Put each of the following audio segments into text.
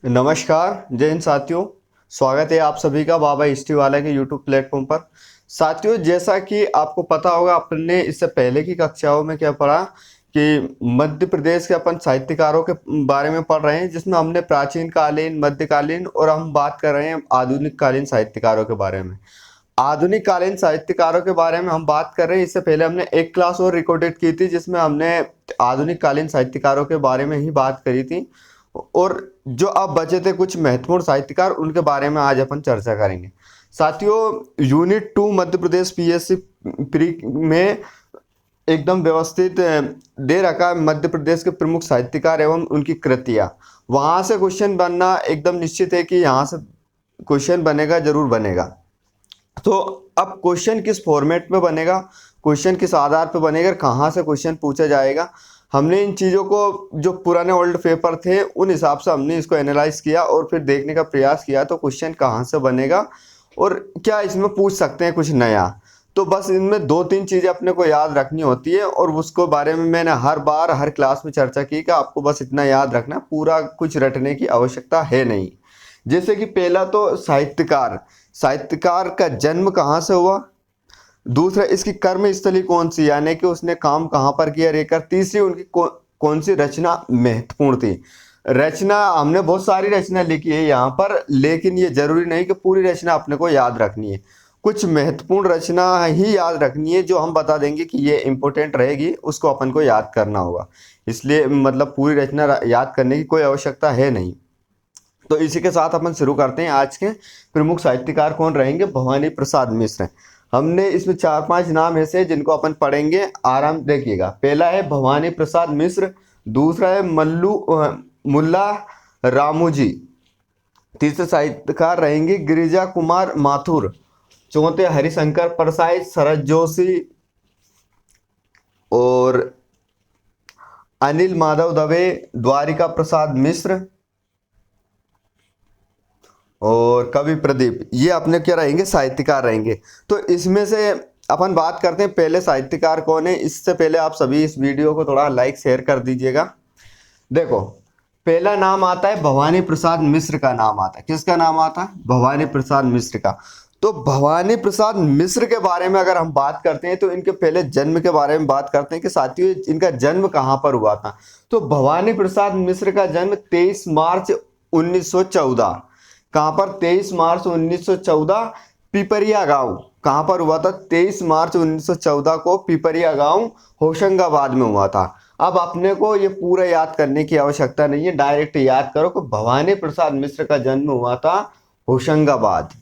नमस्कार जय हिंद साथियों। स्वागत है आप सभी का बाबा हिस्ट्री वाला के यूट्यूब प्लेटफॉर्म पर। साथियों, जैसा कि आपको पता होगा, अपने इससे पहले की कक्षाओं में क्या पढ़ा कि मध्य प्रदेश के अपन साहित्यकारों के बारे में पढ़ रहे हैं, जिसमें हमने प्राचीन कालीन, मध्यकालीन और हम बात कर रहे हैं आधुनिक कालीन साहित्यकारों के बारे में। आधुनिक कालीन साहित्यकारों के बारे में हम बात कर रहे हैं। इससे पहले हमने एक क्लास और रिकॉर्डेड की थी, जिसमें हमने आधुनिक कालीन साहित्यकारों के बारे में ही बात करी थी। और जो अब बचे थे कुछ महत्वपूर्ण साहित्यकार, उनके बारे में आज अपन चर्चा करेंगे। साथियों, unit 2 Madhya Pradesh PSC pre में एकदम व्यवस्थित दे रखा है मध्य प्रदेश के प्रमुख साहित्यकार एवं उनकी कृतियां। वहां से क्वेश्चन बनना एकदम निश्चित है कि यहाँ से क्वेश्चन बनेगा, जरूर बनेगा। तो अब क्वेश्चन किस फॉर्मेट में बनेगा, क्वेश्चन किस आधार पर बनेगा, कहाँ से क्वेश्चन पूछा जाएगा, हमने इन चीज़ों को जो पुराने ओल्ड पेपर थे उन हिसाब से हमने इसको एनालाइज किया और फिर देखने का प्रयास किया तो क्वेश्चन कहाँ से बनेगा और क्या इसमें पूछ सकते हैं कुछ नया। तो बस इनमें दो तीन चीज़ें अपने को याद रखनी होती है और उसको बारे में मैंने हर बार हर क्लास में चर्चा की कि आपको बस इतना याद रखना, पूरा कुछ रटने की आवश्यकता है नहीं। जैसे कि पहला तो साहित्यकार, साहित्यकार का जन्म कहाँ से हुआ। दूसरा, इसकी कर्म स्थली कौन सी, यानी कि उसने काम कहाँ पर किया रहकर। तीसरी, उनकी कौन सी रचना महत्वपूर्ण थी। रचना हमने बहुत सारी रचना लिखी है यहाँ पर, लेकिन ये जरूरी नहीं कि पूरी रचना अपने को याद रखनी है। कुछ महत्वपूर्ण रचना ही याद रखनी है जो हम बता देंगे कि ये इंपॉर्टेंट रहेगी, उसको अपन को याद करना होगा। इसलिए मतलब पूरी रचना याद करने की कोई आवश्यकता है नहीं। तो इसी के साथ अपन शुरू करते हैं। आज के प्रमुख साहित्यकार कौन रहेंगे? भवानी प्रसाद मिश्र। हमने इसमें 4-5 नाम ऐसे जिनको अपन पढ़ेंगे, आराम देखिएगा। पहला है भवानी प्रसाद मिश्र, दूसरा है मुल्ला रामूजी, तीसरे साहित्यकार रहेंगे गिरिजा कुमार माथुर, चौथे हरिशंकर परसाई, शरद जोशी और अनिल माधव दवे, द्वारिका प्रसाद मिश्र और कवि प्रदीप। ये अपने क्या रहेंगे? साहित्यकार रहेंगे। तो इसमें से अपन बात करते हैं पहले साहित्यकार कौन है। इससे पहले आप सभी इस वीडियो को थोड़ा लाइक शेयर कर दीजिएगा। देखो, पहला नाम आता है भवानी प्रसाद मिश्र का नाम आता है। किसका नाम आता है? भवानी प्रसाद मिश्र का। तो भवानी प्रसाद मिश्र के बारे में अगर हम बात करते हैं तो इनके पहले जन्म के बारे में बात करते हैं कि साथियों इनका जन्म कहाँ पर हुआ था। तो भवानी प्रसाद मिश्र का जन्म 23 मार्च 1914। कहाँ पर? 23 मार्च 1914 पिपरिया गांव। कहाँ पर हुआ था? 23 मार्च 1914 को पिपरिया गांव होशंगाबाद में हुआ था। अब अपने को ये पूरा याद करने की आवश्यकता नहीं है, डायरेक्ट याद करो कि भवानी प्रसाद मिश्र का जन्म हुआ था होशंगाबाद।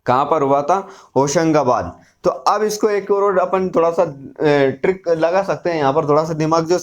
कहाँ पर हुआ था? होशंगाबाद। तो अब इसको एक और अपन थोड़ा सा ट्रिक लगा सकते हैं यहाँ पर, थोड़ा सा दिमाग। जो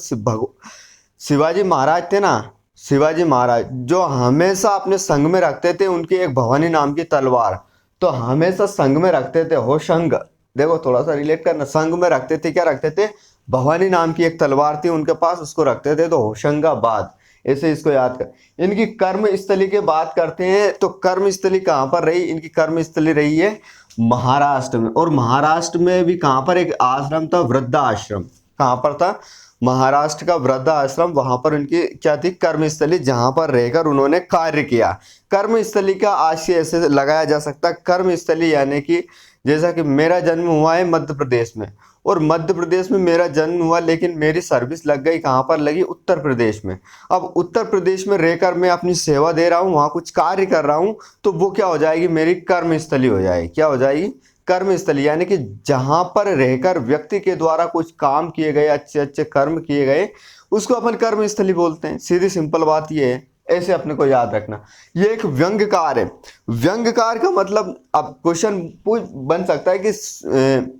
शिवाजी महाराज थे ना, शिवाजी महाराज जो हमेशा अपने संग में रखते थे उनकी एक भवानी नाम की तलवार, तो हमेशा संग में रखते थे होशंग। देखो थोड़ा सा रिलेट करना, संग में रखते थे, क्या रखते थे? भवानी नाम की एक तलवार थी उनके पास, उसको रखते थे, तो होशंगाबाद। ऐसे इसको याद कर। इनकी कर्म स्थली की बात करते हैं तो कर्म स्थली कहाँ पर रही? इनकी कर्म स्थली रही है महाराष्ट्र में। और महाराष्ट्र में भी कहाँ पर एक आश्रम था, वृद्धाश्रम। कहाँ पर था? महाराष्ट्र का वृद्धाश्रम। वहां पर उनकी क्या थी? कर्मस्थली, जहां पर रहकर उन्होंने कार्य किया। कर्मस्थली का आज से ऐसे लगाया जा सकता है, कर्मस्थली यानी कि जैसा कि मेरा जन्म हुआ है मध्य प्रदेश में, और मध्य प्रदेश में मेरा जन्म हुआ, लेकिन मेरी सर्विस लग गई कहाँ पर लगी? उत्तर प्रदेश में। अब उत्तर प्रदेश में रहकर मैं अपनी सेवा दे रहा हूँ, वहाँ कुछ कार्य कर रहा हूँ, तो वो क्या हो जाएगी? मेरी कर्मस्थली हो जाएगी। क्या हो जाएगी? कर्मस्थली। यानी कि जहां पर रहकर व्यक्ति के द्वारा कुछ काम किए गए, अच्छे अच्छे कर्म किए गए, उसको अपन कर्मस्थली बोलते हैं। सीधी सिंपल बात ये है, ऐसे अपने को याद रखना। ये एक व्यंग्यकार है। व्यंग्यकार का मतलब, अब क्वेश्चन बन सकता है कि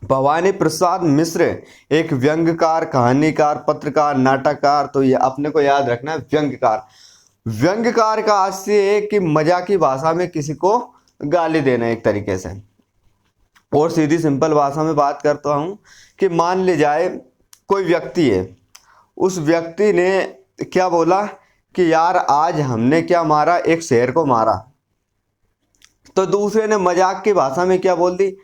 भवानी प्रसाद मिश्र एक व्यंग्यकार, कहानीकार, पत्रकार, नाटककार। तो ये अपने को याद रखना है व्यंग्यकार। व्यंग्यकार का अर्थ है कि मजाकी भाषा में किसी को गाली देना एक तरीके से। और सीधी सिंपल भाषा में बात करता हूं कि मान ले जाए कोई व्यक्ति है, उस व्यक्ति ने क्या बोला कि यार आज हमने क्या मारा? एक शेर को मारा। तो दूसरे ने मजाक की भाषा में क्या बोल दी?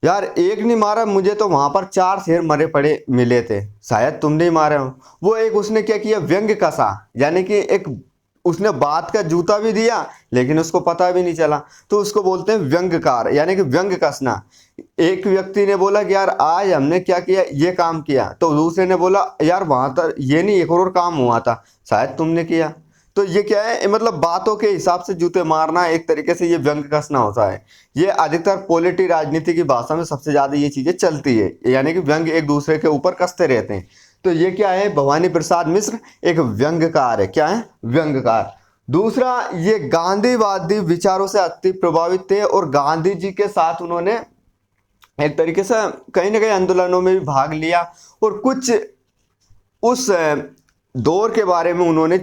यार एक नहीं मारा, मुझे तो वहां पर 4 शेर मरे पड़े मिले थे, शायद तुम नहीं मारे हो। वो एक उसने क्या किया? व्यंग कसा, यानी कि एक उसने बात का जूता भी दिया लेकिन उसको पता भी नहीं चला, तो उसको बोलते हैं व्यंग्यकार, यानी कि व्यंग कसना। एक व्यक्ति ने बोला कि यार आज हमने क्या किया, ये काम किया, तो दूसरे ने बोला यार वहां तक ये नहीं, एक और काम हुआ था, शायद तुमने किया। तो ये क्या है, मतलब बातों के हिसाब से जूते मारना, एक तरीके से ये व्यंग कसना होता है। ये अधिकतर पॉलिटी राजनीति की भाषा में सबसे ज्यादा ये चीजें चलती है, यानी कि व्यंग एक दूसरे के ऊपर कसते रहते हैं। तो ये क्या है, भवानी प्रसाद मिश्र एक व्यंग्यकार है। क्या है, व्यंग्यकार। दूसरा, ये गांधीवादी विचारों से अति प्रभावित थे और गांधी जी के साथ उन्होंने एक तरीके से कहीं ना कहीं आंदोलनों में भी भाग लिया, और कुछ उस दौर के बारे में उन्होंने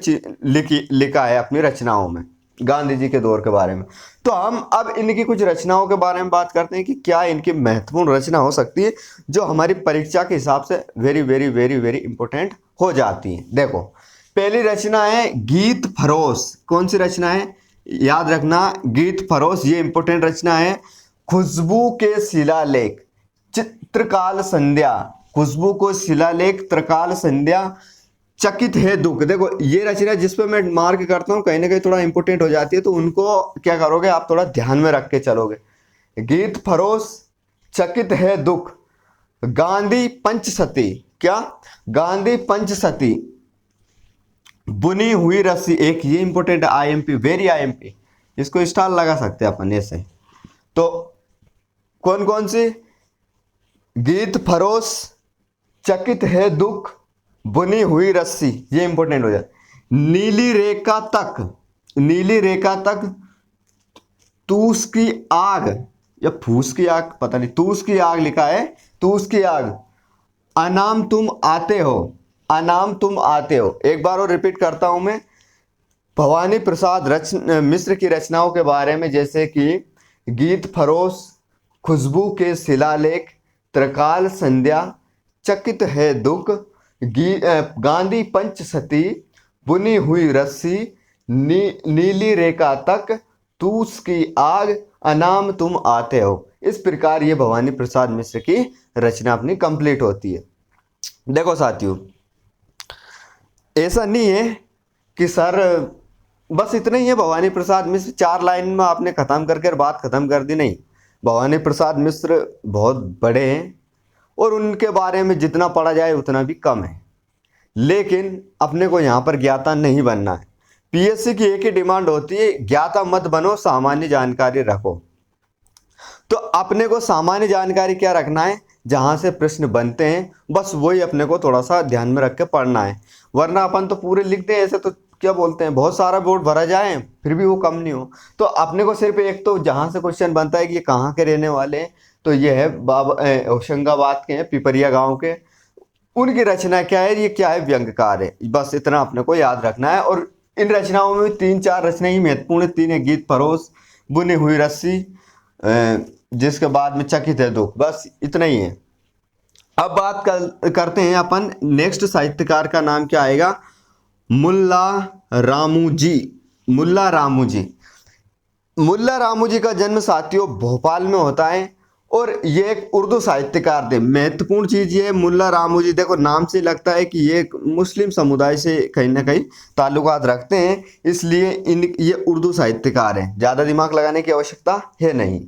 लिखा है अपनी रचनाओं में, गांधी जी के दौर के बारे में। तो हम अब इनकी कुछ रचनाओं के बारे में बात करते हैं कि क्या इनकी महत्वपूर्ण रचना हो सकती है जो हमारी परीक्षा के हिसाब से very very very very important हो जाती है। देखो, पहली रचना है गीत फरोश। कौन सी रचना है, याद रखना, गीत फरोश, ये इंपॉर्टेंट रचना है। खुशबू के शिलालेख, चित्रकाल संध्या, खुशबू को शिलालेख, त्रिकाल संध्या, चकित है दुख। देखो ये रचना जिस पे मैं मार्क करता हूँ कहीं ना कहीं थोड़ा इंपॉर्टेंट हो जाती है, तो उनको क्या करोगे आप, थोड़ा ध्यान में रख के चलोगे। गीत फरोश, चकित है दुख, गांधी पंचसती। क्या, गांधी पंचसती, बुनी हुई रस्सी, एक ये इंपॉर्टेंट आईएमपी, वेरी आईएमपी, इसको स्टार लगा सकते हैं अपन ऐसे। तो कौन कौन सी, गीत फरोश, चकित है दुख, बुनी हुई रस्सी, ये इंपॉर्टेंट हो जाए। नीली रेखा तक, नीली रेखा तक, तूस की आग या फूस की आग, पता नहीं, तूस की आग लिखा है, तूस की आग, अनाम तुम आते हो, अनाम तुम आते हो। एक बार और रिपीट करता हूं मैं, भवानी प्रसाद मिश्र की रचनाओं के बारे में, जैसे कि गीत फरोश, खुशबू के शिलालेख, त्रिकाल संध्या, चकित है दुख, गांधी पंचसती, बुनी हुई रस्सी, नीली रेखा तक, तूस की आग, अनाम तुम आते हो। इस प्रकार ये भवानी प्रसाद मिश्र की रचना अपनी कंप्लीट होती है। देखो साथियों, ऐसा नहीं है कि सर बस इतना ही है भवानी प्रसाद मिश्र, 4 लाइन में आपने खत्म करके बात खत्म कर दी, नहीं। भवानी प्रसाद मिश्र बहुत बड़े हैं और उनके बारे में जितना पढ़ा जाए उतना भी कम है, लेकिन अपने को यहाँ पर ज्ञाता नहीं बनना है। पीएससी की एक ही डिमांड होती है, ज्ञाता मत बनो, सामान्य जानकारी रखो। तो अपने को सामान्य जानकारी क्या रखना है, जहां से प्रश्न बनते हैं बस वही अपने को थोड़ा सा ध्यान में रख के पढ़ना है, वरना अपन तो पूरे लिख दें ऐसे, तो क्या बोलते हैं, बहुत सारा बोर्ड भरा जाए फिर भी वो कम नहीं हो। तो अपने को सिर्फ एक तो जहां से क्वेश्चन बनता है कि ये कहाँ के रहने वाले हैं, तो ये है होशंगाबाद के हैं, पिपरिया गांव के। उनकी रचना क्या है, ये क्या है, व्यंग्यकार है, बस इतना अपने को याद रखना है। और इन रचनाओं में 3-4 रचनाएं ही महत्वपूर्ण है, 3 है, गीत फरोश, बुनी हुई रस्सी, जिसके बाद में चकित है दुख, बस इतना ही है। अब बात करते हैं अपन नेक्स्ट साहित्यकार का नाम क्या आएगा, मुल्ला रामू जी। मुल्ला रामू जी, मुल्ला रामू जी का जन्म साथियों भोपाल में होता है और ये एक उर्दू साहित्यकार थे। महत्वपूर्ण चीज ये है, मुल्ला रामू जी, देखो नाम से लगता है कि ये मुस्लिम समुदाय से कहीं ना कहीं ताल्लुकात रखते हैं, इसलिए ये उर्दू साहित्यकार हैं, ज़्यादा दिमाग लगाने की आवश्यकता है नहीं।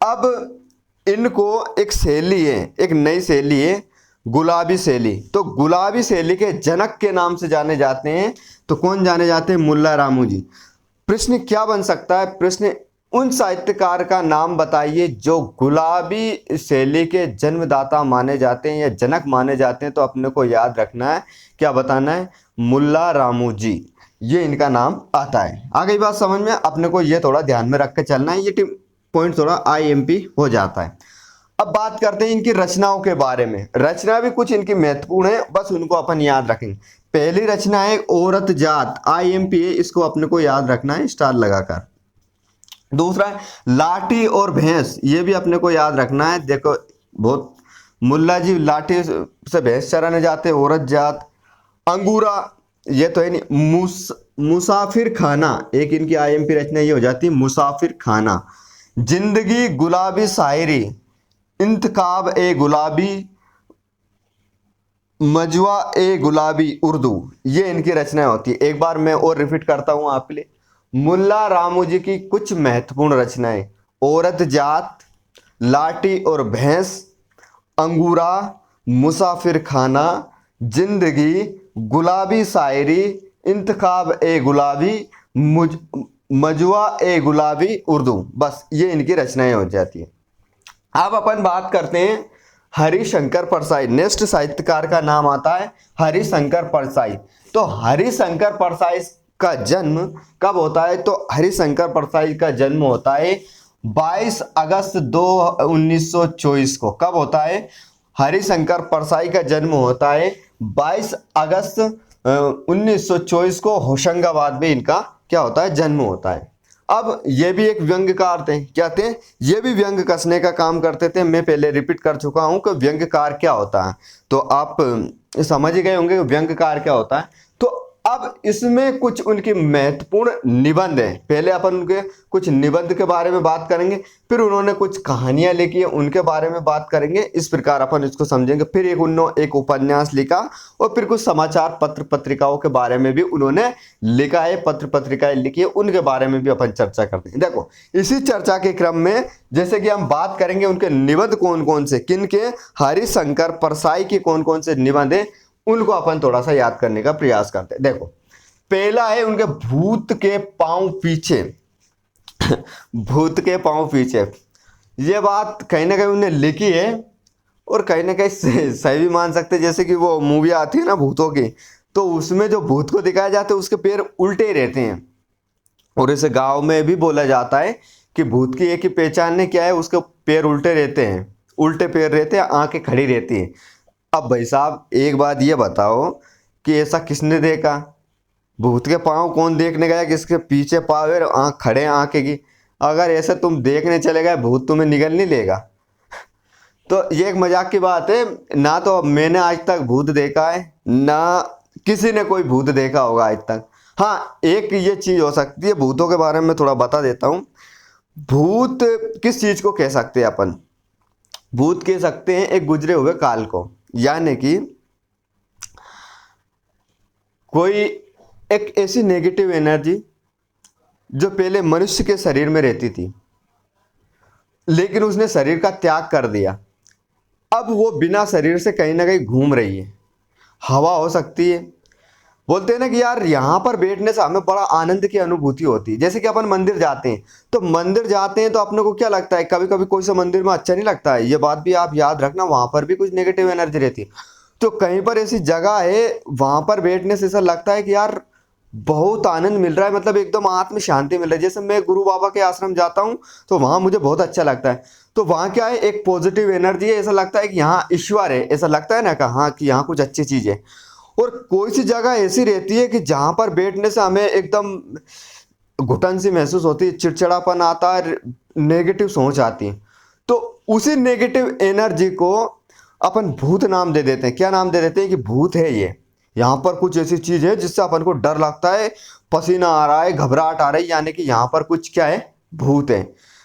अब इनको एक शैली है, एक नई शैली है, गुलाबी शैली। तो गुलाबी शैली के जनक के नाम से जाने जाते हैं, तो कौन जाने जाते हैं, मुल्ला रामू जी। प्रश्न क्या बन सकता है, प्रश्न उन साहित्यकार का नाम बताइए जो गुलाबी शैली के जन्मदाता माने जाते हैं या जनक माने जाते हैं। तो अपने को याद रखना है, क्या बताना है, मुल्ला रामू जी, ये इनका नाम आता है। आ गई बात समझ में, अपने को ये थोड़ा ध्यान में रख के चलना है, ये पॉइंट थोड़ा आईएमपी हो जाता है। अब बात करते हैं इनकी रचनाओं के बारे में। रचना भी कुछ इनकी महत्वपूर्ण है, बस उनको अपन याद रखेंगे। पहली रचना है औरत जात, आईएमपी, इसको अपने को याद रखना है स्टार लगाकर। दूसरा है लाठी और भैंस, ये भी अपने को याद रखना है। देखो बहुत, मुल्ला जी लाठी से भैंस चराने जाते, औरत जात। अंगूरा, ये तो है नहीं। मुसाफिर खाना, एक इनकी आईएमपी रचना ये हो जाती है, मुसाफिर खाना। जिंदगी गुलाबी शायरी, इंतखाब ए गुलाबी, मजवा ए गुलाबी उर्दू, ये इनकी रचनाएं होती है। एक बार मैं और रिपीट करता हूं आपके लिए। मुल्ला रामू जी की कुछ महत्वपूर्ण रचनाएं: औरत जात, लाठी और भैंस, अंगूरा, मुसाफिर खाना, जिंदगी, गुलाबी शायरी, इंतखाब ए गुलाबी, मुज मजवा ए गुलाबी उर्दू। बस ये इनकी रचनाएं हो जाती है। अब अपन बात करते हैं हरिशंकर परसाई। नेक्स्ट साहित्यकार का नाम आता है हरिशंकर परसाई। तो हरिशंकर परसाई का जन्म कब होता है? तो हरिशंकर परसाई का जन्म होता है 22 अगस्त 1924 को। कब होता है? हरिशंकर परसाई का जन्म होता है 22 अगस्त 1924 को। होशंगाबाद में इनका क्या होता है? जन्म होता है। अब ये भी एक व्यंग्यकार थे। क्या थे? ये भी व्यंग्य कसने का काम करते थे। मैं पहले रिपीट कर चुका हूं कि व्यंग्यकार क्या होता है, तो आप समझ ही गए होंगे कि व्यंग्यकार क्या होता है। तो अब इसमें कुछ उनके महत्वपूर्ण निबंध हैं। पहले अपन उनके कुछ निबंध के बारे में बात करेंगे, फिर उन्होंने कुछ कहानियां लिखी है उनके बारे में बात करेंगे। इस प्रकार अपन इसको समझेंगे। फिर उन्होंने एक उपन्यास लिखा और फिर कुछ समाचार पत्र पत्रिकाओं के बारे में भी उन्होंने लिखा है, पत्र पत्रिकाएं लिखी है, उनके बारे में भी अपन चर्चा करते हैं। देखो, इसी चर्चा के क्रम में जैसे कि हम बात करेंगे उनके निबंध कौन कौन से, किन के, हरिशंकर परसाई के कौन कौन से निबंध है, उनको अपन थोड़ा सा याद करने का प्रयास करते हैं। देखो, पहला है उनके भूत के पांव पीछे। भूत के पांव पीछे, ये बात कहीं ना कहीं उन्हें लिखी है और कहीं ना कहीं सही भी मान सकते हैं। जैसे कि वो मूवी आती है ना भूतों की, तो उसमें जो भूत को दिखाया जाता है उसके पैर उल्टे रहते हैं। और इसे गांव में भी बोला जाता है कि भूत की एक ही पहचान है क्या है, उसके पैर उल्टे रहते हैं, उल्टे पैर रहते हैं, आंखें खड़ी रहती हैं। अब भाई साहब एक बात ये बताओ कि ऐसा किसने देखा? भूत के पाँव कौन देखने गया किसके पीछे पाँव है, आँख खड़े हैं आंखें की? अगर ऐसे तुम देखने चले गए, भूत तुम्हें निगल नहीं लेगा। तो ये एक मजाक की बात है ना। तो मैंने आज तक भूत देखा है ना किसी ने कोई भूत देखा होगा आज तक। हाँ, एक ये चीज हो सकती है, भूतों के बारे में थोड़ा बता देता हूँ। भूत किस चीज को कह सकते हैं अपन? भूत कह सकते हैं एक गुजरे हुए काल को, यानी कि कोई एक ऐसी नेगेटिव एनर्जी जो पहले मनुष्य के शरीर में रहती थी, लेकिन उसने शरीर का त्याग कर दिया। अब वो बिना शरीर से कहीं ना कहीं घूम रही है। हवा हो सकती है। बोलते हैं ना कि यार यहाँ पर बैठने से हमें बड़ा आनंद की अनुभूति होती है। जैसे कि अपन मंदिर जाते हैं, तो मंदिर जाते हैं तो अपने को क्या लगता है, कभी कभी कोई सा मंदिर में अच्छा नहीं लगता है। ये बात भी आप याद रखना, वहां पर भी कुछ नेगेटिव एनर्जी रहती है। तो कहीं पर ऐसी जगह है, वहां पर बैठने से ऐसा लगता है कि यार बहुत आनंद मिल रहा है, मतलब एकदम आत्म शांति मिल रही है। जैसे मैं गुरु बाबा के आश्रम जाता हूँ तो वहां मुझे बहुत अच्छा लगता है। तो वहां क्या है, एक पॉजिटिव एनर्जी है, ऐसा लगता है कि यहाँ ईश्वर है, ऐसा लगता है ना कि हाँ कि यहाँ कुछ अच्छी चीज है। और कोई सी जगह ऐसी रहती है कि जहां पर बैठने से हमें एकदम घुटन सी महसूस होती है, चिड़चिड़ापन आता है, नेगेटिव सोच आती है। तो उसी नेगेटिव एनर्जी को अपन भूत नाम दे देते हैं। क्या नाम दे देते हैं कि भूत है ये, यहाँ पर कुछ ऐसी चीज है जिससे अपन को डर लगता है, पसीना आ रहा है, घबराहट आ रही है, यानी कि यहाँ पर कुछ क्या है, भूत है।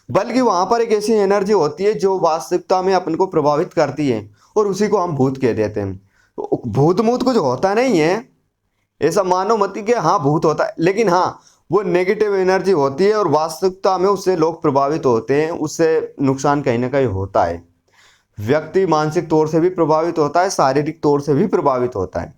बल्कि वहां पर एक ऐसी एनर्जी होती है जो वास्तविकता में अपन को प्रभावित करती है, और उसी को हम भूत कह देते हैं। तो भूत मूत कुछ होता नहीं है, ऐसा मानो मत कि हाँ भूत होता है, लेकिन हाँ वो नेगेटिव एनर्जी होती है और वास्तविकता में उससे लोग प्रभावित होते हैं, उससे नुकसान कहीं ना कहीं होता है। व्यक्ति मानसिक तौर से भी प्रभावित होता है, शारीरिक तौर से भी प्रभावित होता है।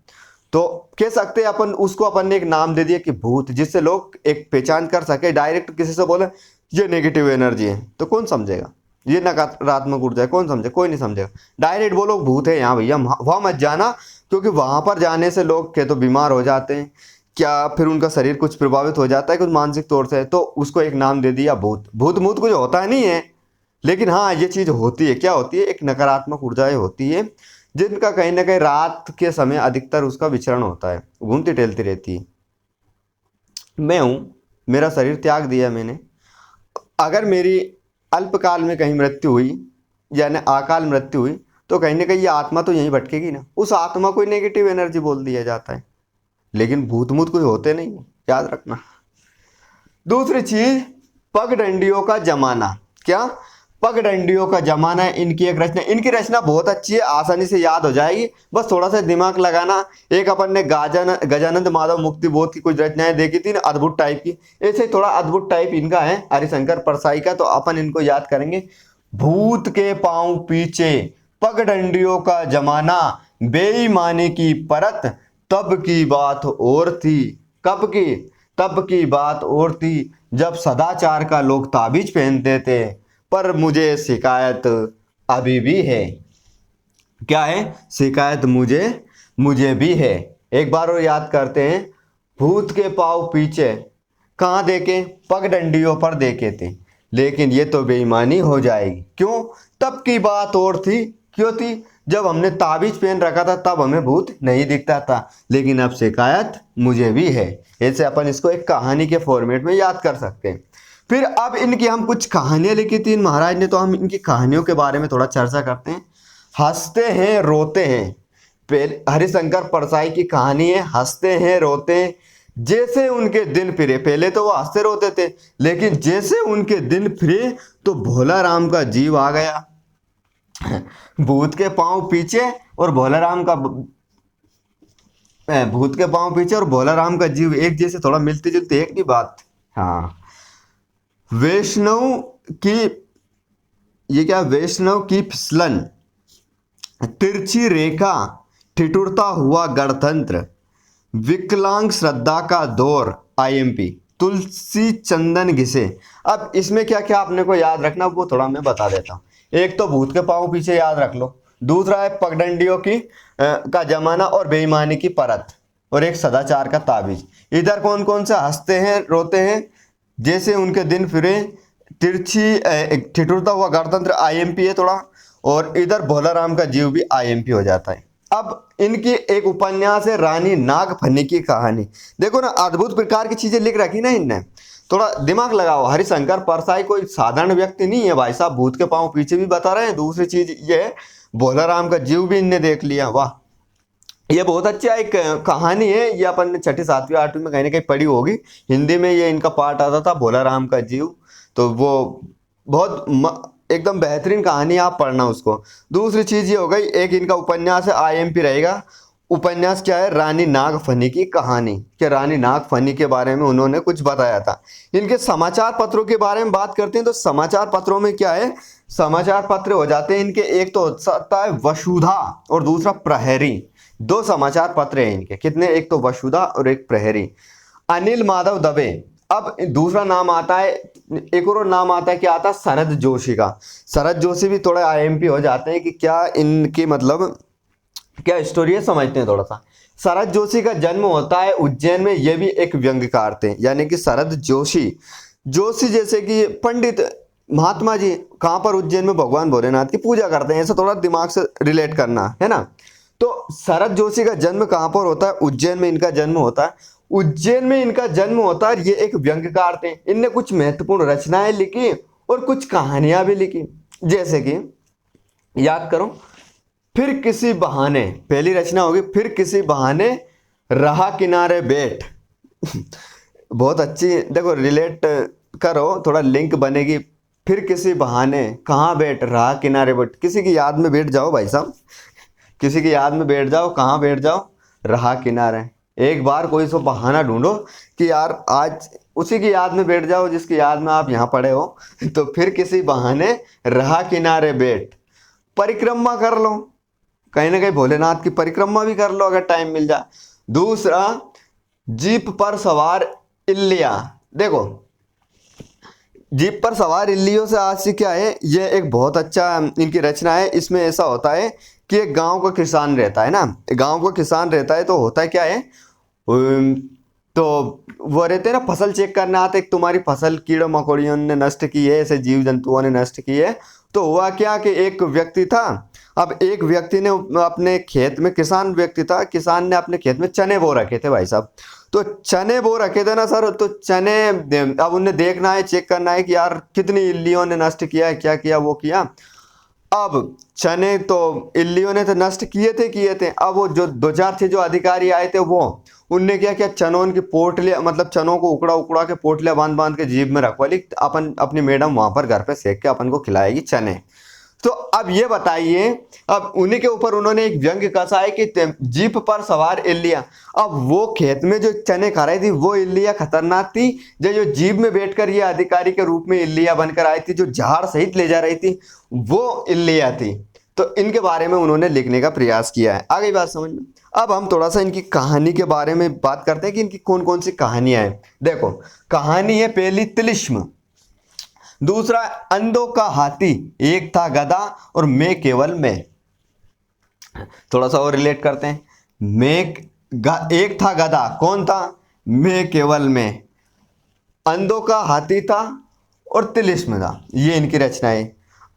तो कह सकते हैं अपन उसको, अपन ने एक नाम दे दिया कि भूत, जिससे लोग एक पहचान कर सके। डायरेक्ट किसी से बोले ये नेगेटिव एनर्जी है तो कौन समझेगा, ये नकारात्मक ऊर्जा है, कौन समझे, कोई नहीं समझेगा। डायरेक्ट बोलो भूत है यहाँ भैया, वहां मत जाना, क्योंकि वहां पर जाने से लोग क्या तो बीमार हो जाते हैं, क्या फिर उनका शरीर कुछ प्रभावित हो जाता है कुछ मानसिक तौर से। तो उसको एक नाम दे दिया भूत। भूत मूत कुछ होता नहीं है, लेकिन हाँ ये चीज होती है। क्या होती है, एक नकारात्मक ऊर्जाएं होती है जिनका कहीं ना कहीं रात के समय अधिकतर उसका विचरण होता है, घूमती टहलती रहती है। मैं हूं, मेरा शरीर त्याग दिया मैंने, अगर मेरी अल्पकाल में कहीं मृत्यु हुई, यानी अकाल मृत्यु हुई, तो कहीं ना कहीं ये आत्मा तो यहीं भटकेगी ना। उस आत्मा को नेगेटिव एनर्जी बोल दिया जाता है, लेकिन भूत मूत कोई होते नहीं, याद रखना। दूसरी चीज, पगडंडियों का जमाना। क्या? पगडंडियों का जमाना है, इनकी एक रचना। इनकी रचना बहुत अच्छी है, आसानी से याद हो जाएगी, बस थोड़ा सा दिमाग लगाना। एक अपन ने गजानंद माधव मुक्तिबोध की कुछ रचनाएं देखी थी ना, अद्भुत टाइप की, ऐसे थोड़ा अद्भुत टाइप इनका है हरिशंकर परसाई का, तो अपन इनको याद करेंगे। भूत के पांव पीछे, पगडंडियों का जमाना, बेईमानी की परत, तब की बात और थी। कब की? तब की बात और थी जब सदाचार का लोग ताबीज पहनते थे, पर मुझे शिकायत अभी भी है। क्या है? शिकायत मुझे मुझे भी है। एक बार और याद करते हैं। भूत के पाँव पीछे, कहाँ देखे? पगडंडियों पर देखे थे, लेकिन ये तो बेईमानी हो जाएगी। क्यों? तब की बात और थी। क्यों थी? जब हमने ताबीज पहन रखा था तब हमें भूत नहीं दिखता था, लेकिन अब शिकायत मुझे भी है। ऐसे अपन इसको एक कहानी के फॉर्मेट में याद कर सकते हैं। फिर अब इनकी हम कुछ कहानियां लिखी थी इन महाराज ने, तो हम इनकी कहानियों के बारे में थोड़ा चर्चा करते हैं। हंसते हैं रोते हैं, पहले हरिशंकर परसाई की कहानी है। हंसते हैं रोते हैं, जैसे उनके दिन फिरे। पहले तो वो हंसते रोते थे, लेकिन जैसे उनके दिन फिरे तो भोला राम का जीव आ गया। भूत के पांव पीछे और भोला राम का भूत के पांव पीछे और भोला राम का जीव एक जैसे, थोड़ा मिलती जुलती एक ही बात। हाँ, वैष्णव की, ये क्या? वैष्णव की फिसलन, तिरछी रेखा, ठिठुरता हुआ गणतंत्र, विकलांग श्रद्धा का दौर, आईएमपी, तुलसी चंदन घिसे। अब इसमें क्या क्या आपने को याद रखना वो थोड़ा मैं बता देता हूँ। एक तो भूत के पांव पीछे याद रख लो, दूसरा है पगडंडियों की का जमाना और बेईमानी की परत, और एक सदाचार का ताबीज। इधर कौन कौन सा? हंसते हैं रोते हैं, जैसे उनके दिन फिरे, तिरछी ठिठुरता हुआ गणतंत्र, आईएमपी है थोड़ा, और इधर भोला राम का जीव भी आईएमपी हो जाता है। अब इनकी एक उपन्यास है रानी नागफनी की कहानी। देखो ना, अद्भुत प्रकार की चीजें लिख रखी ना इनने, थोड़ा दिमाग लगाओ। हरिशंकर परसाई कोई साधारण व्यक्ति नहीं है भाई साहब, भूत के पांव पीछे भी बता रहे हैं। दूसरी चीज ये है, भोला राम का जीव भी इनने देख लिया। वाह, ये बहुत अच्छा एक कहानी है। ये अपन ने छठी सातवीं आठवीं में कहीं ना कहीं पढ़ी होगी। हिंदी में ये इनका पार्ट आता था, भोला राम का जीव। तो वो बहुत एकदम बेहतरीन कहानी, आप पढ़ना उसको। दूसरी चीज ये हो गई, एक इनका उपन्यास है, आईएमपी रहेगा। उपन्यास क्या है? रानी नागफनी की कहानी, कि रानी नागफनी के बारे में उन्होंने कुछ बताया था। इनके समाचार पत्रों के बारे में बात करते हैं, तो समाचार पत्रों में क्या है? समाचार पत्र हो जाते हैं इनके, एक तो होता है वसुधा और दूसरा प्रहरी। दो समाचार पत्र हैं इनके। कितने? एक तो वसुधा और एक प्रहरी। अनिल माधव दवे। अब दूसरा नाम आता है, एक और नाम आता है, क्या आता है? शरद जोशी का। शरद जोशी भी थोड़ा आईएमपी हो जाते हैं, कि क्या इनकी मतलब क्या स्टोरी है, समझते हैं थोड़ा सा। शरद जोशी का जन्म होता है उज्जैन में। ये भी एक व्यंग्यकार थे, यानी कि शरद जोशी। जोशी जैसे कि पंडित महात्मा जी, कहाँ पर? उज्जैन में भगवान भोलेनाथ की पूजा करते हैं। ऐसा थोड़ा दिमाग से रिलेट करना है ना। तो शरद जोशी का जन्म कहाँ पर होता है? उज्जैन में इनका जन्म होता है। उज्जैन में इनका जन्म होता है। ये एक व्यंग्यकार थे। इनने कुछ महत्वपूर्ण रचनाएं लिखी और कुछ कहानियां भी लिखी, जैसे कि याद करो, फिर किसी बहाने, पहली रचना होगी, फिर किसी बहाने रहा किनारे बैठ। बहुत अच्छी, देखो रिलेट करो, थोड़ा लिंक बनेगी। फिर किसी बहाने, कहाँ बैठ? रहा किनारे बैठ। किसी की याद में बैठ जाओ भाई साहब, किसी की याद में बैठ जाओ। कहाँ बैठ जाओ? रहा किनारे। एक बार कोई सो बहाना ढूंढो कि यार आज उसी की याद में बैठ जाओ जिसकी याद में आप यहाँ पड़े हो। तो फिर किसी बहाने रहा किनारे बैठ, परिक्रमा कर लो, कहीं ना कहीं भोलेनाथ की परिक्रमा भी कर लो अगर टाइम मिल जाए। दूसरा, जीप पर सवार इल्लिया। देखो, जीप पर सवार इल्लियों से आज से क्या है, ये एक बहुत अच्छा इनकी रचना है। इसमें ऐसा होता है कि एक गांव का किसान रहता है ना, गांव का किसान रहता है, तो होता है क्या है, तो वो रहते हैं ना, फसल चेक करने आते, एक तुम्हारी फसल कीड़ों मकोड़ियों ने नष्ट की है, ऐसे जीव जंतुओं ने नष्ट की है। तो हुआ क्या कि एक व्यक्ति था। अब एक व्यक्ति ने अपने खेत में, किसान व्यक्ति था, किसान ने अपने खेत में चने बो रखे थे भाई साहब। तो चने बो रखे थे ना सर, तो चने अब उन्हें देखना है, चेक करना है कि यार कितनी इल्लियों ने नष्ट किया है, क्या किया, वो किया। अब चने तो इल्लियों ने तो नष्ट किए थे। अब वो जो दो चार थे जो अधिकारी आए थे, वो उनने क्या किया, चनों की पोटलियां, मतलब चनों को उकड़ा उकड़ा के पोटलियां बांध बांध के जीभ में रखवा ली। अपन अपनी मैडम वहां पर घर पे सेक के अपन को खिलाएगी चने। तो अब ये बताइए, अब उन्हीं के ऊपर उन्होंने एक व्यंग्य कसा है कि जीप पर सवार इल्लियां। अब वो खेत में जो चने खा रही थी वो इल्लियां खतरनाक थी, जो जीप में बैठकर ये अधिकारी के रूप में इल्लियां बनकर आई थी, जो झाड़ सहित ले जा रही थी वो इल्लियां थी। तो इनके बारे में उन्होंने लिखने का प्रयास किया है। आ गई बात समझ में। अब हम थोड़ा सा इनकी कहानी के बारे में बात करते हैं कि इनकी कौन कौन सी कहानियां हैं। देखो, कहानी है पहली तिलिस्म, दूसरा अंधों का हाथी, एक था गधा और मैं केवल मैं। थोड़ा सा और रिलेट करते हैं। एक था गधा, कौन था? मैं केवल मैं। अंधों का हाथी था और तिलिस्म था। ये इनकी रचनाएं।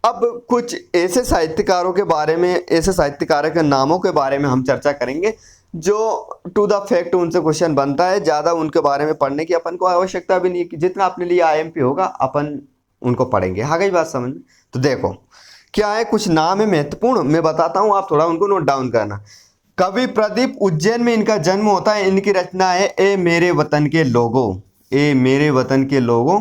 अब कुछ ऐसे साहित्यकारों के बारे में, ऐसे साहित्यकारों के नामों के बारे में हम चर्चा करेंगे जो टू द फैक्ट उनसे क्वेश्चन बनता है। ज़्यादा उनके बारे में पढ़ने की अपन को आवश्यकता भी नहीं है, कि जितना अपने लिए आईएमपी होगा अपन उनको पढ़ेंगे। हाँ गई बात समझ में। तो देखो क्या है, कुछ नाम है महत्वपूर्ण, मैं बताता हूँ, आप थोड़ा उनको नोट डाउन करना। कवि प्रदीप, उज्जैन में इनका जन्म होता है। इनकी रचना है ए मेरे वतन के लोगों। ए मेरे वतन के लोगों,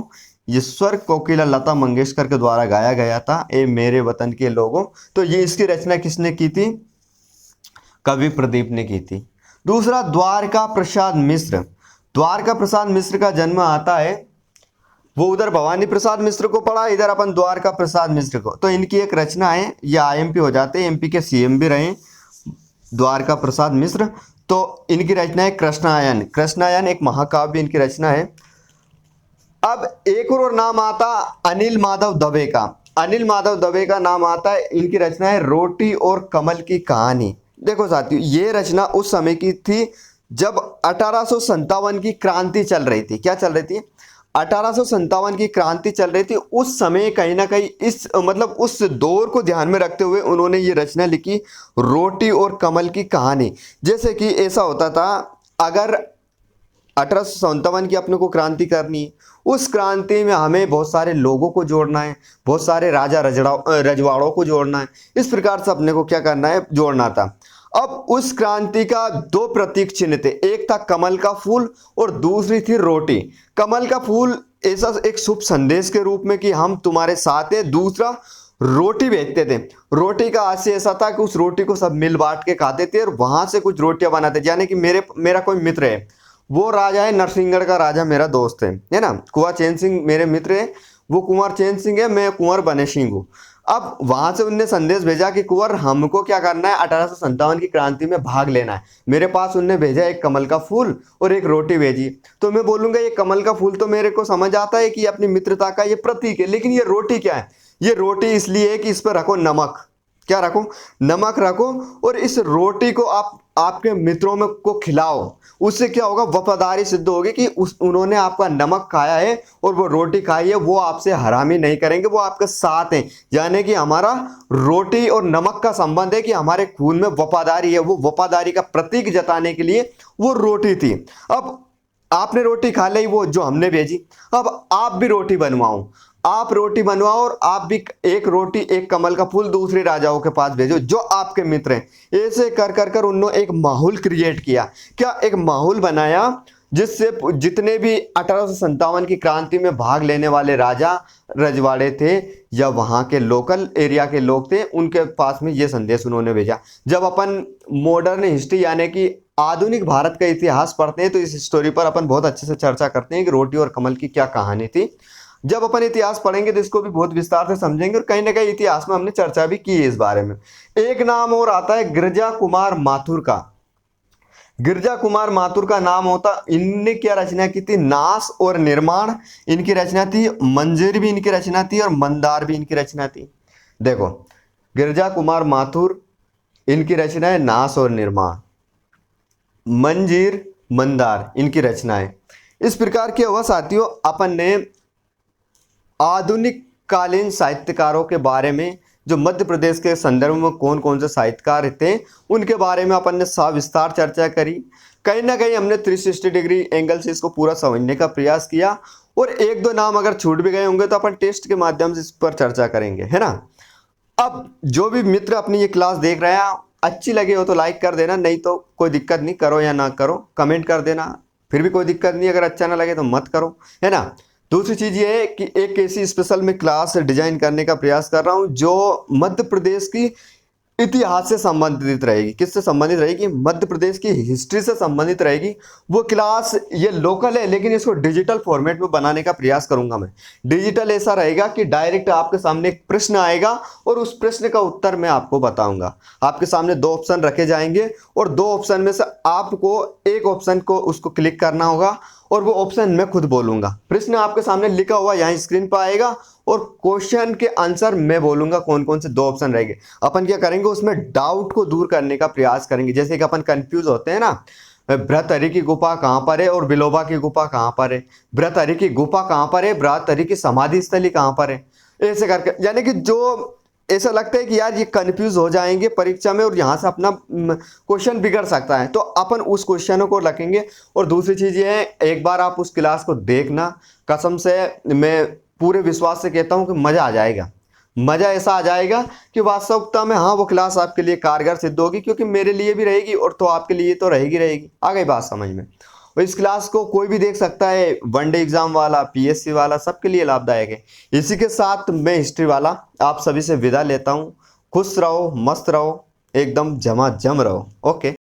ईश्वर कोकिला लता मंगेशकर के द्वारा गाया गया था, ए मेरे वतन के लोगों। तो ये इसकी रचना किसने की थी? कवि प्रदीप ने की थी। दूसरा, द्वारका प्रसाद मिश्र। द्वारका प्रसाद मिश्र का जन्म आता है, वो उधर भवानी प्रसाद मिश्र को पढ़ा, इधर अपन द्वारका प्रसाद मिश्र को। तो इनकी एक रचना है, ये आईएमपी हो जाते हैं, एमपी के सीएम भी रहे द्वारका प्रसाद मिश्र। तो इनकी रचना है कृष्णायन। कृष्णायन एक महाकाव्य इनकी रचना है। अब एक और नाम आता अनिल माधव दवे का। अनिल माधव दवे का नाम आता है, इनकी रचना है रोटी और कमल की कहानी। देखो साथियों, ये रचना उस समय की थी जब 1857 की क्रांति चल रही थी। क्या चल रही थी? 1857 की क्रांति चल रही थी। उस समय कहीं ना कहीं इस मतलब उस दौर को ध्यान में रखते हुए उन्होंने ये रचना लिखी, रोटी और कमल की कहानी। जैसे कि ऐसा होता था, अगर 1857 की अपने को क्रांति करनी है, उस क्रांति में हमें बहुत सारे लोगों को जोड़ना है, बहुत सारे राजा रजवाड़ों को जोड़ना है। इस प्रकार से अपने को क्या करना है? जोड़ना था। अब उस क्रांति का दो प्रतीक चिन्ह थे, एक था कमल का फूल और दूसरी थी रोटी। कमल का फूल ऐसा एक शुभ संदेश के रूप में कि हम तुम्हारे साथ हैं। दूसरा, रोटी बेचते थे। रोटी का आशय ऐसा था कि उस रोटी को सब मिल बांट के खाते थे और वहां से कुछ रोटियां बनाते थे। यानी कि मेरा कोई मित्र है, वो राजा है नरसिंहगढ़ का राजा, मेरा दोस्त है ना। कुंवर चैन सिंह मेरे मित्र है, वो कुंवर चैन सिंह है, मैं कुंवर बने सिंह हूँ। अब वहां से उनने संदेश भेजा कि कुंवर हमको क्या करना है, 1857 की क्रांति में भाग लेना है। मेरे पास उनने भेजा एक कमल का फूल और एक रोटी भेजी। तो मैं बोलूंगा ये कमल का फूल तो मेरे को समझ आता है कि ये अपनी मित्रता का ये प्रतीक है, लेकिन ये रोटी क्या है? ये रोटी इसलिए है कि इस पर रखो नमक। क्या रखो? नमक रखो, और इस रोटी को आप आपके मित्रों में को खिलाओ। उससे क्या होगा? वफादारी सिद्ध होगी कि उन्होंने आपका नमक खाया है और वो रोटी खाई है, वो आपसे हरामी नहीं करेंगे, वो आपके साथ हैं। यानी कि हमारा रोटी और नमक का संबंध है कि हमारे खून में वफादारी है। वो वफादारी का प्रतीक जताने के लिए वो रोटी थी। अब आपने रोटी खा ली, वो जो हमने भेजी, अब आप भी रोटी बनवाओ। आप रोटी बनवाओ और आप भी एक रोटी एक कमल का फूल दूसरे राजाओं के पास भेजो जो आपके मित्र हैं। ऐसे कर कर कर उन्होंने एक माहौल क्रिएट किया। क्या? एक माहौल बनाया जिससे जितने भी 1857 की क्रांति में भाग लेने वाले राजा रजवाड़े थे या वहाँ के लोकल एरिया के लोग थे, उनके पास में ये संदेश उन्होंने भेजा। जब अपन मॉडर्न हिस्ट्री यानी कि आधुनिक भारत का इतिहास पढ़ते हैं तो इस स्टोरी पर अपन बहुत अच्छे से चर्चा करते हैं कि रोटी और कमल की क्या कहानी थी। जब अपन इतिहास पढ़ेंगे तो इसको भी बहुत विस्तार से समझेंगे, और कहीं ना कहीं इतिहास में हमने चर्चा भी की है इस बारे में। एक नाम और आता है गिरजा कुमार माथुर का। गिरजा कुमार माथुर का नाम होता, इनने क्या रचना की थी? नाश और निर्माण इनकी रचना थी। मंजीर भी इनकी रचना थी और मंदार भी इनकी रचना थी। देखो, गिरजा कुमार माथुर, इनकी रचना है नाश और निर्माण। मंजीर, मंदार इनकी रचना है। इस प्रकार क्या हुआ साथियों, अपन ने आधुनिक कालीन साहित्यकारों के बारे में, जो मध्य प्रदेश के संदर्भ में कौन कौन से साहित्यकार थे, उनके बारे में अपन ने सविस्तार चर्चा करी। कहीं ना कहीं हमने 360 डिग्री एंगल से इसको पूरा समझने का प्रयास किया, और एक दो नाम अगर छूट भी गए होंगे तो अपन टेस्ट के माध्यम से इस पर चर्चा करेंगे, है ना। अब जो भी मित्र अपनी ये क्लास देख रहे हैं, अच्छी लगी हो तो लाइक कर देना, नहीं तो कोई दिक्कत नहीं, करो या ना करो, कमेंट कर देना, फिर भी कोई दिक्कत नहीं, अगर अच्छा ना लगे तो मत करो, है ना। दूसरी चीज ये है कि एक ऐसी स्पेशल मैं क्लास डिजाइन करने का प्रयास कर रहा हूँ जो मध्य प्रदेश की इतिहास से संबंधित रहेगी। किससे संबंधित रहेगी? मध्य प्रदेश की हिस्ट्री से संबंधित रहेगी। वो क्लास ये लोकल है लेकिन इसको डिजिटल फॉर्मेट में बनाने का प्रयास करूंगा मैं। डिजिटल ऐसा रहेगा कि डायरेक्ट आपके सामने एक प्रश्न आएगा और उस प्रश्न का उत्तर मैं आपको बताऊंगा। आपके सामने दो ऑप्शन रखे जाएंगे और दो ऑप्शन में से आपको एक ऑप्शन को उसको क्लिक करना होगा और वो ऑप्शन मैं खुद बोलूंगा। प्रश्न आपके सामने लिखा हुआ यहाँ स्क्रीन पर आएगा और क्वेश्चन के आंसर मैं बोलूंगा कौन कौन से दो ऑप्शन रहेंगे। अपन क्या करेंगे, उसमें डाउट को दूर करने का प्रयास करेंगे। जैसे कि अपन कंफ्यूज होते हैं ना, भृतहरि की गुफा कहाँ पर है और बिलोबा की गुफा कहाँ पर है, भृतहरि की गुफा कहाँ पर है, भृतहरि की समाधि स्थली कहाँ पर है, ऐसे करके। यानी कि जो ऐसा लगता है कि यार ये कंफ्यूज हो जाएंगे परीक्षा में और यहाँ से अपना क्वेश्चन बिगड़ सकता है, तो अपन उस क्वेश्चनों को रखेंगे। और दूसरी चीज ये है, एक बार आप उस क्लास को देखना, कसम से मैं पूरे विश्वास से कहता हूँ कि मजा आ जाएगा। मजा ऐसा आ जाएगा कि वास्तविकता में हाँ वो क्लास आपके लिए कारगर सिद्ध होगी, क्योंकि मेरे लिए भी रहेगी और तो आपके लिए तो रहेगी रहेगी। आ गई बात समझ में। और इस क्लास को कोई भी देख सकता है, वनडे एग्जाम वाला, पीएससी वाला, सबके लिए लाभदायक है। इसी के साथ मैं हिस्ट्री वाला आप सभी से विदा लेता हूँ। खुश रहो, मस्त रहो, एकदम झमाझम रहो। ओके।